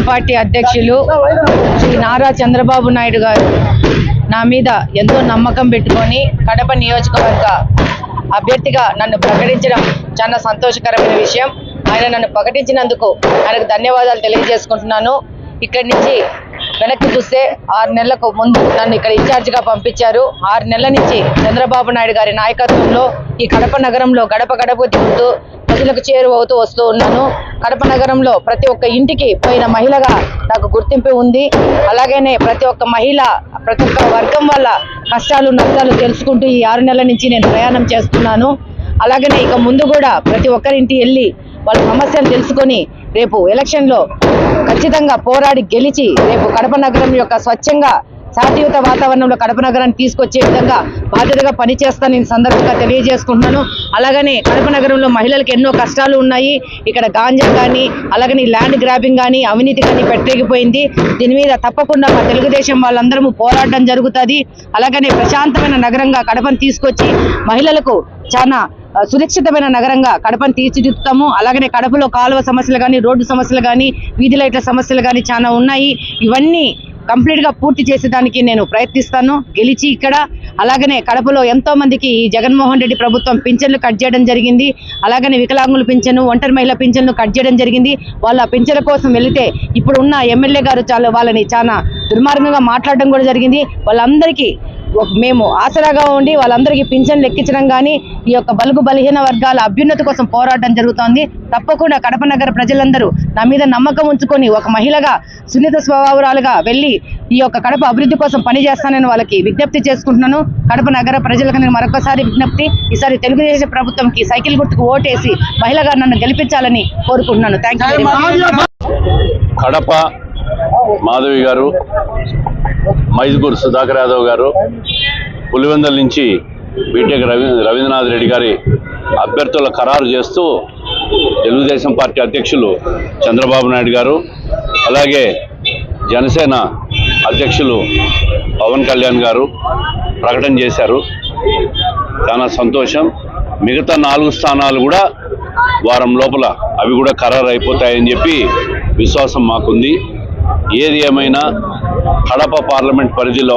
Party అధ్యక్షులు శ్రీ నారా చంద్రబాబు నాయుడు గారు నా మీద ఎంతో నమ్మకం పెట్టుకొని కడప నియోజకవర్గ అభ్యర్థిగా నన్ను ప్రకటించడం చాలా సంతోషకరమైన విషయం. ఆయన నన్ను ప్రకటించినందుకు ఆయనకు ధన్యవాదాలు తెలియజేసుకుంటున్నాను. ఇక్కడి నుంచి వెనక్కి చూస్తే 6 నెలలకు ముందు నన్ను ఇక్కడ ఇన్ఛార్జిగా పంపించారు. 6 నెలల నుంచి చంద్రబాబు నాయుడు గారి నాయకత్వంలో ఈ కడప నగరంలో గడప గడప తిరుగుతూ ప్రజలకు చేరువవుతూ వస్తూ ఉన్నాను. కడప నగరంలో ప్రతి ఒక్క ఇంటికి పోయిన మహిళగా నాకు గుర్తింపు ఉంది. అలాగనే ప్రతి ఒక్క మహిళ ప్రతి ఒక్క వర్గం వల్ల కష్టాలు నష్టాలు తెలుసుకుంటూ ఈ 6 నెలల నుంచి నేను ప్రయాణం చేస్తున్నాను. అలాగనే ఇక ముందు కూడా ప్రతి ఒక్కరింటి వెళ్ళి వాళ్ళ సమస్యలు తెలుసుకొని రేపు ఎలక్షన్లో ఖచ్చితంగా పోరాడి గెలిచి రేపు కడప నగరం యొక్క స్వచ్ఛంగా శాంతియుత వాతావరణంలో కడప నగరాన్ని తీసుకొచ్చే విధంగా బాధ్యతగా పనిచేస్తాను ఈ సందర్భంగా తెలియజేసుకుంటున్నాను. అలాగనే కడప నగరంలో మహిళలకు ఎన్నో కష్టాలు ఉన్నాయి. ఇక్కడ గాంజా కానీ అలాగని ల్యాండ్ గ్రాబింగ్ కానీ అవినీతి కానీ పెట్టేగిపోయింది. దీని మీద తప్పకుండా మా తెలుగుదేశం వాళ్ళందరూ పోరాటం జరుగుతుంది. అలాగనే ప్రశాంతమైన నగరంగా కడపను తీసుకొచ్చి మహిళలకు చాలా సురక్షితమైన నగరంగా కడపను తీర్చిదిద్దుతాము. అలాగనే కడపలో కాలువ సమస్యలు కానీ రోడ్డు సమస్యలు కానీ వీధి లైట్ల సమస్యలు కానీ చాలా ఉన్నాయి. ఇవన్నీ కంప్లీట్ గా పూర్తి చేసేదానికి నేను ప్రయత్నిస్తాను గెలిచి ఇక్కడ. అలాగనే కడపలో ఎంతో మందికి ఈ జగన్మోహన్ రెడ్డి ప్రభుత్వం పింఛన్లు కట్ చేయడం జరిగింది. అలాగనే వికలాంగుల పింఛను ఒంటరి మహిళ పింఛన్లు కట్ చేయడం జరిగింది. వాళ్ళ పింఛన్ల కోసం వెళితే ఇప్పుడు ఉన్న ఎమ్మెల్యే గారు వాళ్ళని చాలా దుర్మార్గంగా మాట్లాడడం కూడా జరిగింది. వాళ్ళందరికీ మేము ఆసరాగా ఉండి వాళ్ళందరికీ పింఛన్లు ఎక్కించడం కానీ ఈ యొక్క బలుగు బలహీన వర్గాల అభ్యున్నతి కోసం పోరాటం జరుగుతోంది. తప్పకుండా కడప నగర ప్రజలందరూ నా మీద నమ్మకం ఉంచుకొని ఒక మహిళగా సున్నిత స్వభావాలుగా వెళ్ళి ఈ యొక్క కడప అభివృద్ధి కోసం పనిచేస్తానని వాళ్ళకి విజ్ఞప్తి చేసుకుంటున్నాను. కడప నగర ప్రజలకు నేను మరొకసారి విజ్ఞప్తి, ఈసారి తెలుగుదేశం ప్రభుత్వంకి సైకిల్ గుర్తుకు ఓటేసి మహిళగా నన్ను గెలిపించాలని కోరుకుంటున్నాను. Thank you. కడప మాధవి గారు, మైదుకూరు సుధాకర్ యాదవ్ గారు, పులివెందుల నుంచి బీటెక్ రవీంద్రనాథ్ రెడ్డి గారి అభ్యర్థుల ఖరారు చేస్తూ తెలుగుదేశం పార్టీ అధ్యక్షులు చంద్రబాబు నాయుడు గారు, అలాగే జనసేన అధ్యక్షులు పవన్ కళ్యాణ్ గారు ప్రకటన చేశారు. చాలా సంతోషం. మిగతా 4 స్థానాలు కూడా వారం లోపల అవి కూడా ఖరారు అయిపోతాయని చెప్పి విశ్వాసం మాకుంది. ఏది ఏమైనా కడప పార్లమెంట్ పరిధిలో